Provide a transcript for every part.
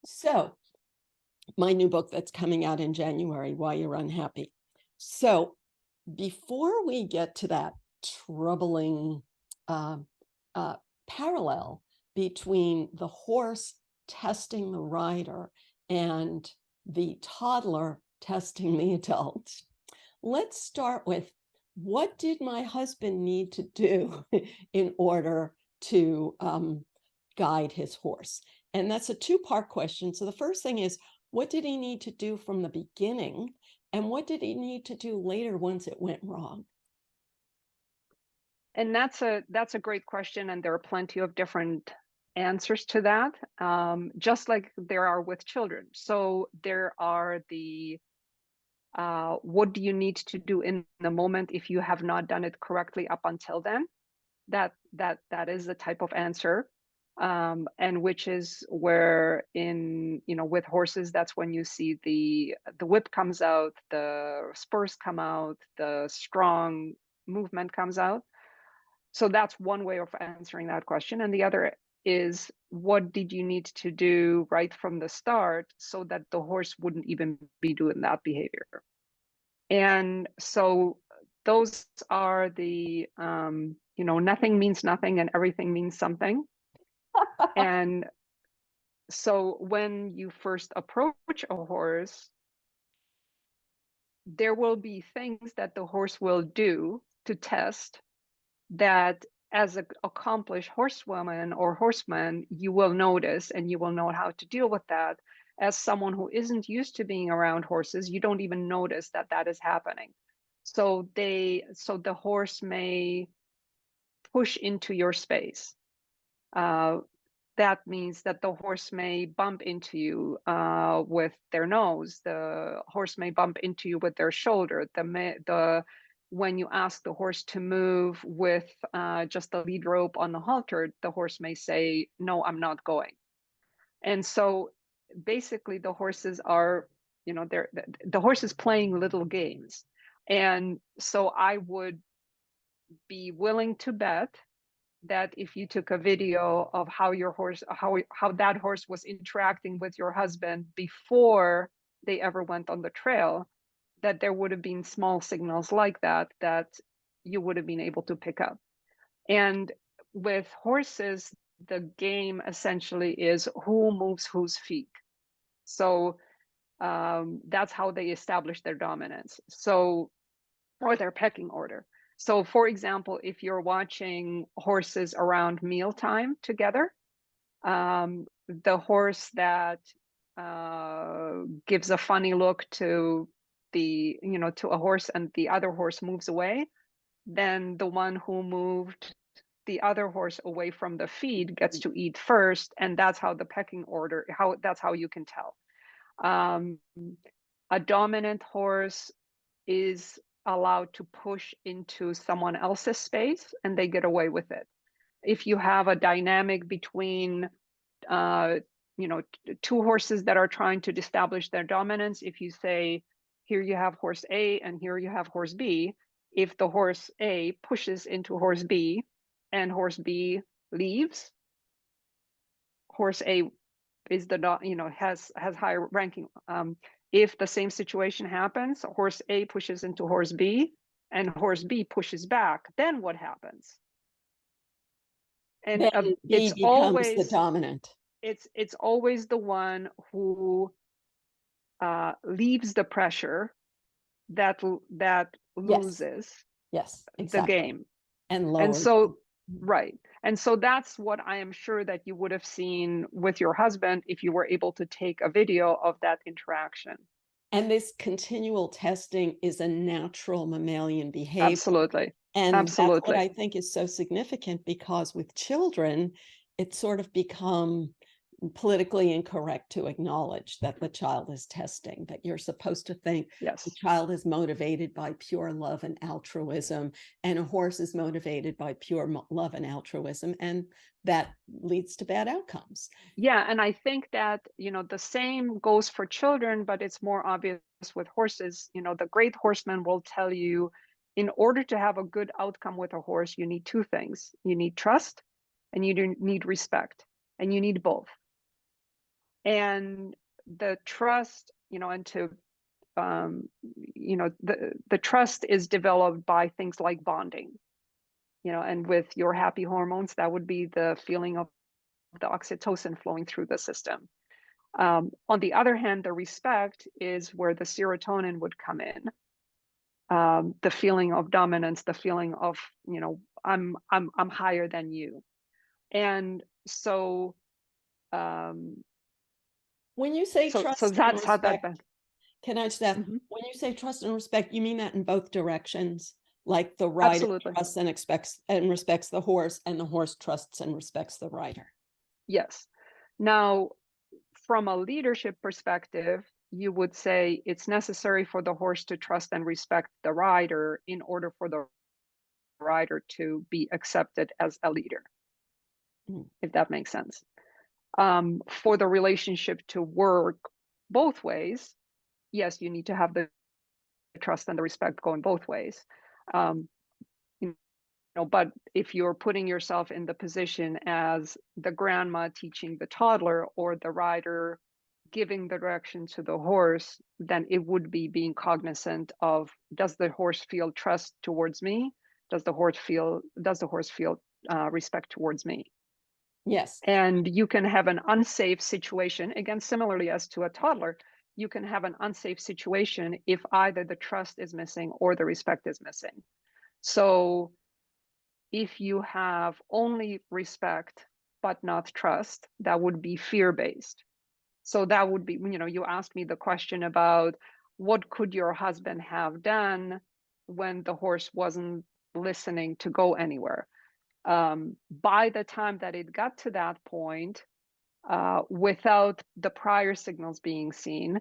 So, my new book that's coming out in January, Why You're Unhappy. So, before we get to that troubling uh, uh, parallel between the horse testing the rider and the toddler testing the adult, let's start with what did my husband need to do in order to guide his horse? And that's a two-part question. So the first thing is, what did he need to do from the beginning? And what did he need to do later once it went wrong? And that's a great question, and there are plenty of different answers to that, just like there are with children. So there are the what do you need to do in the moment if you have not done it correctly up until then? That is the type of answer, and which is where with horses, that's when you see the whip comes out, the spurs come out, the strong movement comes out. So that's one way of answering that question. And the other is, what did you need to do right from the start so that the horse wouldn't even be doing that behavior? And so those are the, nothing means nothing and everything means something. And so when you first approach a horse, there will be things that the horse will do to test that as an accomplished horsewoman or horseman, you will notice and you will know how to deal with that. As someone who isn't used to being around horses, you don't even notice that that is happening. So the horse may push into your space. That means that the horse may bump into you with their nose. The horse may bump into you with their shoulder. When you ask the horse to move with just the lead rope on the halter, the horse may say, "No, I'm not going." And so, basically, the horses are, the horse is playing little games. And so, I would be willing to bet that if you took a video of how your horse how that horse was interacting with your husband before they ever went on the trail, that there would have been small signals like that you would have been able to pick up. And with horses, the game essentially is who moves whose feet. So that's how they establish their dominance, so, or their pecking order. So, for example, if you're watching horses around mealtime together, the horse that gives a funny look to to a horse and the other horse moves away, then the one who moved the other horse away from the feed gets to eat first, and that's how the pecking order, that's how you can tell. Um, a dominant horse is allowed to push into someone else's space and they get away with it. If you have a dynamic between two horses that are trying to establish their dominance, if you say, here you have horse A and here you have horse B, if the horse A pushes into horse B and horse B leaves, horse A is has higher ranking. If the same situation happens, horse A pushes into horse B and horse B pushes back, then what happens? And Then B it's becomes the always dominant. it's always the one who leaves the pressure that Yes, loses yes, the exactly. game. And And lowers. so, right. And so that's what I am sure that you would have seen with your husband if you were able to take a video of that interaction. And this continual testing is a natural mammalian behavior. Absolutely. And that's what Absolutely. I think is so significant, because with children, it's sort of become politically incorrect to acknowledge that the child is testing, that you're supposed to think the Yes. child is motivated by pure love and altruism, and a horse is motivated by pure love and altruism, and that leads to bad outcomes. Yeah, and I think that, the same goes for children, but it's more obvious with horses. The great horseman will tell you, in order to have a good outcome with a horse, you need two things. You need trust and you need respect, and you need both. And the trust, and to the trust is developed by things like bonding, and with your happy hormones, that would be the feeling of the oxytocin flowing through the system. On the other hand, the respect is where the serotonin would come in. The feeling of dominance, the feeling of, I'm higher than you. And so When you say so trust and that's how that. respect, can I just ask, Mhm. when you say trust and respect, you mean that in both directions? Like the rider Absolutely. trusts and expects and respects the horse, and the horse trusts and respects the rider. Yes. Now, from a leadership perspective, you would say it's necessary for the horse to trust and respect the rider in order for the rider to be accepted as a leader, Mm. if that makes sense. For the relationship to work both ways, yes, you need to have the trust and the respect going both ways. Um, but if you're putting yourself in the position as the grandma teaching the toddler or the rider giving the direction to the horse, then it would be being cognizant of, does the horse feel trust towards me? Does the horse feel respect towards me? Yes. And you can have an unsafe situation, again, similarly as to a toddler, you can have an unsafe situation if either the trust is missing or the respect is missing. So if you have only respect but not trust, that would be fear-based. So that would be, you asked me the question about what could your husband have done when the horse wasn't listening to go anywhere. By the time that it got to that point, without the prior signals being seen,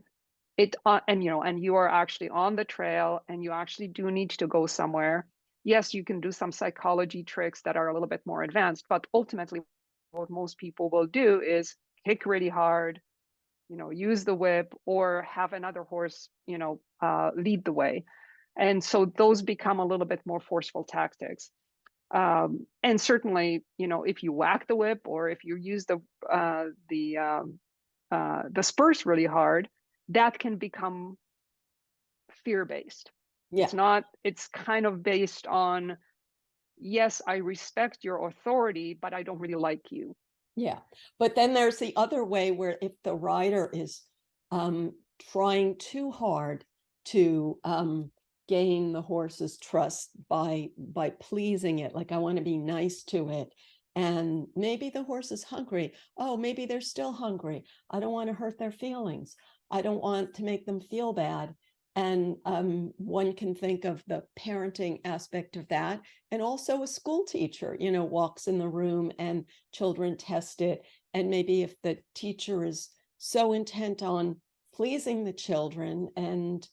and you are actually on the trail and you actually do need to go somewhere. Yes, you can do some psychology tricks that are a little bit more advanced, but ultimately what most people will do is kick really hard, use the whip, or have another horse, lead the way. And so those become a little bit more forceful tactics. And certainly, if you whack the whip or if you use the spurs really hard, that can become fear-based. Yeah. It's kind of based on, yes, I respect your authority, but I don't really like you. Yeah. But then there's the other way where if the rider is trying too hard to gain the horse's trust by pleasing it, like I want to be nice to it. And maybe the horse is hungry. Oh, maybe they're still hungry. I don't want to hurt their feelings. I don't want to make them feel bad. And one can think of the parenting aspect of that. And also a school teacher, walks in the room and children test it. And maybe if the teacher is so intent on pleasing the children and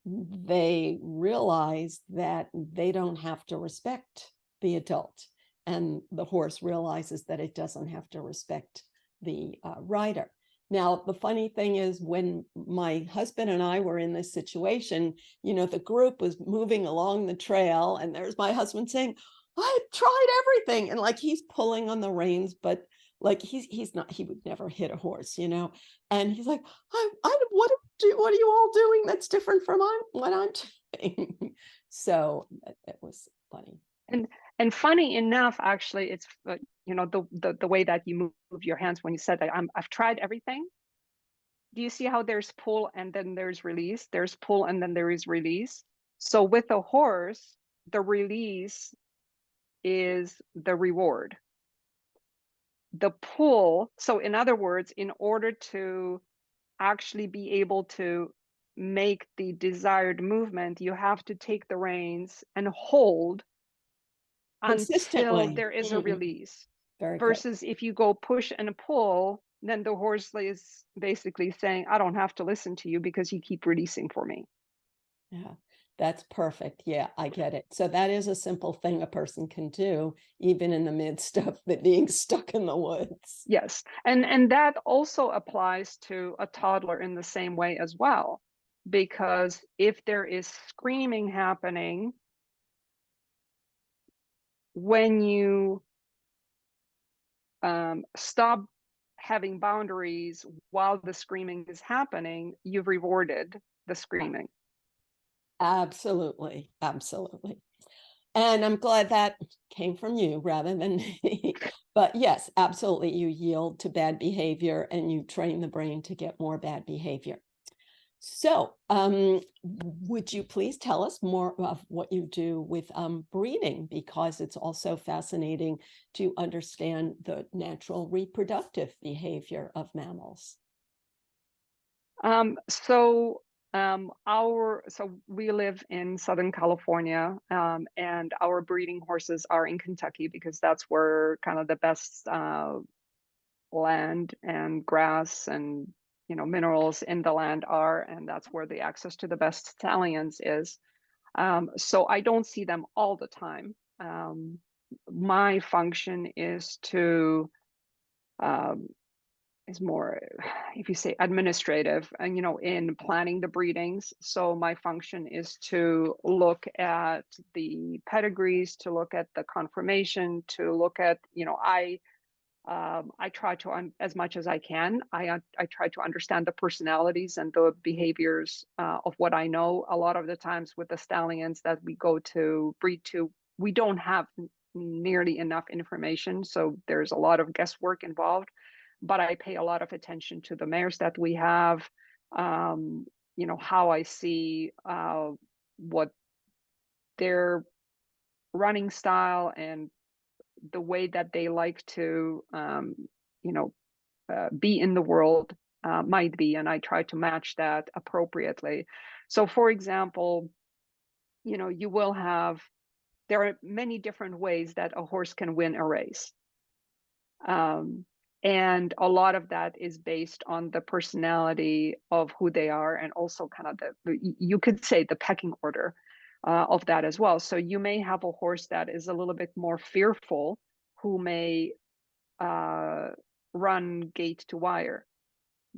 they realize that they don't have to respect the adult, and the horse realizes that it doesn't have to respect the rider. Now, the funny thing is, when my husband and I were in this situation, the group was moving along the trail, and there's my husband saying, I tried everything. And like he's pulling on the reins, but like he's not, he would never hit a horse, And he's like, what are you all doing that's different from what I'm doing? So it was funny. And funny enough, actually, it's the way that you move your hands when you said that, I've tried everything. Do you see how there's pull and then there's release? There's pull and then there is release. So with a horse, the release is the reward. The pull, so in other words, in order to actually be able to make the desired movement, you have to take the reins and hold until Consistently. there is a Mhm. release. Very good. Versus if you go push and pull, then the horse is basically saying, I don't have to listen to you because you keep releasing for me. Yeah, that's perfect. Yeah, I get it. So that is a simple thing a person can do, even in the midst of being stuck in the woods. Yes. And that also applies to a toddler in the same way as well. Because if there is screaming happening, when you stop having boundaries while the screaming is happening, you've rewarded the screaming. Absolutely, absolutely. And I'm glad that came from you rather than me. But yes, absolutely, you yield to bad behavior and you train the brain to get more bad behavior. So, would you please tell us more of what you do with breeding? Because it's also fascinating to understand the natural reproductive behavior of mammals. So we live in Southern California, and our breeding horses are in Kentucky because that's where kind of the best land and grass and minerals in the land are, and that's where the access to the best stallions is. So I don't see them all the time. My function um, is more, if you say, administrative, and in planning the breedings. So my function is to look at the pedigrees, to look at the conformation, to look at, I try to, as much as I can, I try to understand the personalities and the behaviors of what I know. A lot of the times with the stallions that we go to breed to, we don't have nearly enough information, so there's a lot of guesswork involved. But I pay a lot of attention to the mares that we have, how I see what their running style and the way that they like to, you know, be in the world might be, and I try to match that appropriately. So, for example, you will have, there are many different ways that a horse can win a race. And a lot of that is based on the personality of who they are, and also kind of you could say the pecking order of that as well. So you may have a horse that is a little bit more fearful, who may uh, run gate to wire.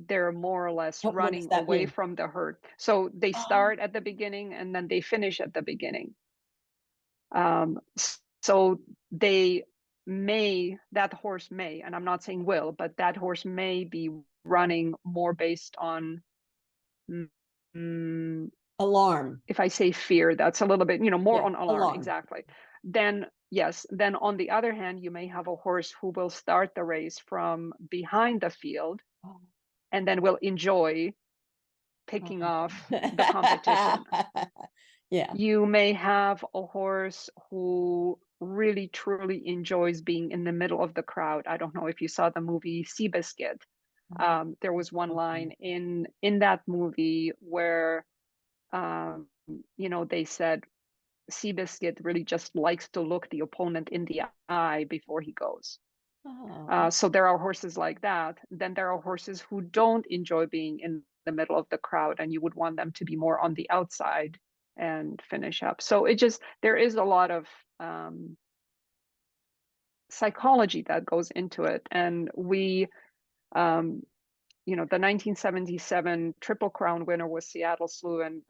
They're more or less What does running that away mean? from the herd. So they Oh, start at the beginning and then they finish at the beginning. Um, so that horse may, and I'm not saying will, but that horse may be running more based on, mm, alarm. if I say fear, that's a little bit, more Yeah, on alarm, alarm. exactly. Then, yes, then on the other hand, you may have a horse who will start the race from behind the field Oh. and then will enjoy picking off the competition. Yeah. You may have a horse who really truly enjoys being in the middle of the crowd. I don't know if you saw the movie Seabiscuit. There was one Okay. line in that movie where they said Seabiscuit really just likes to look the opponent in the eye before he goes. Oh, So there are horses like that. Then there are horses who don't enjoy being in the middle of the crowd, and you would want them to be more on the outside and finish up. So there is a lot of psychology that goes into it. And um, the 1977 Triple Crown winner was Seattle Slew, and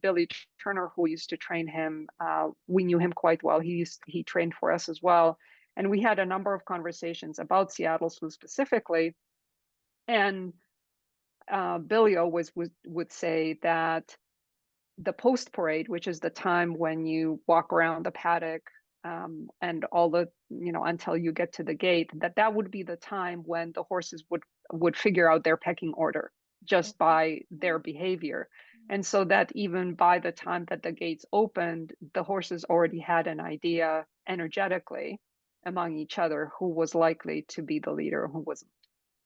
Billy Turner, who used to train him, we knew him quite well. He trained for us as well. And we had a number of conversations about Seattle Slew specifically. And Billy always would say that the post parade, which is the time when you walk around the paddock and all the, until you get to the gate, that would be the time when the horses would figure out their pecking order just by their behavior. And so that even by the time that the gates opened, the horses already had an idea energetically among each other who was likely to be the leader and who wasn't.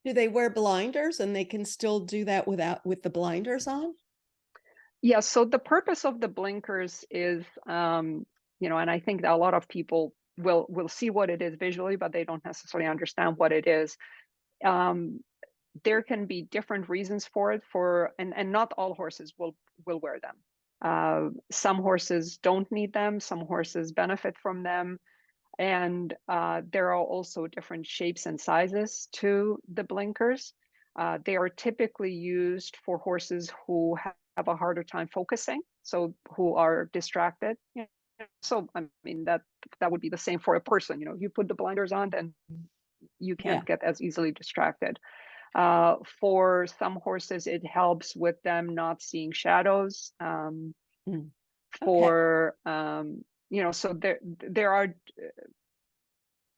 do they wear blinders and they can still do that with the blinders on? Yeah, so the purpose of the blinkers is, and I think that a lot of people will see what it is visually, but they don't necessarily understand what it is. Um, there can be different reasons for it, and not all horses will wear them. Some horses don't need them, some horses benefit from them, and there are also different shapes and sizes to the blinkers. They are typically used for horses who have a harder time focusing, so who are distracted. So I mean that would be the same for a person. If you put the blinders on, then you Yeah. can't get as easily distracted. For some horses, it helps with them not seeing shadows. Mm. Okay. For so there are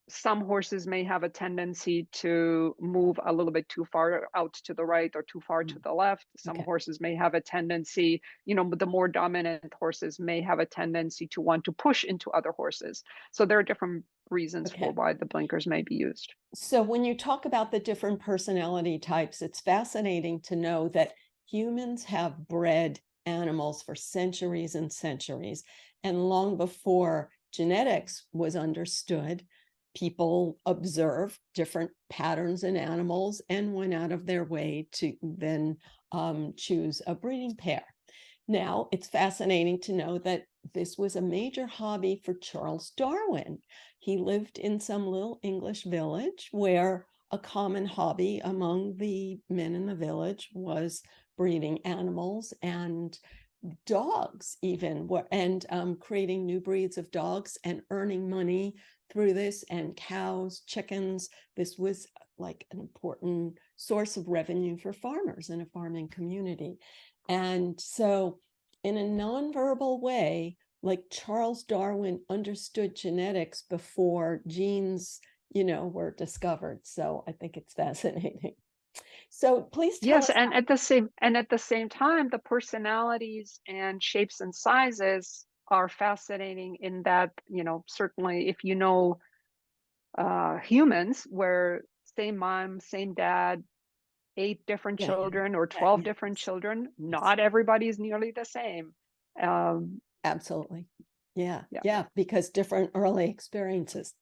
some horses may have a tendency to move a little bit too far out to the right or too far to Mm. the left. Some Okay. horses may have a tendency, the more dominant horses may have a tendency to want to push into other horses. So there are different reasons for Okay. why the blinkers may be used. So when you talk about the different personality types, it's fascinating to know that humans have bred animals for centuries and centuries. And long before genetics was understood, people observed different patterns in animals and went out of their way to then choose a breeding pair. Now, it's fascinating to know that this was a major hobby for Charles Darwin. He lived in some little English village where a common hobby among the men in the village was breeding animals and dogs even and creating new breeds of dogs and earning money through this, and cows, chickens. This was like an important source of revenue for farmers in a farming community. And so in a nonverbal way, like Charles Darwin understood genetics before genes, were discovered. So I think it's fascinating. So please tell Yes, us. and at the same time, the personalities and shapes and sizes are fascinating in that, certainly if humans where same mom, same dad, 8 different Yeah, yeah, children or yeah, 12 yeah. different children, Yes, not everybody is nearly the same. Um, absolutely. Yeah, yeah. yeah, because different early experiences.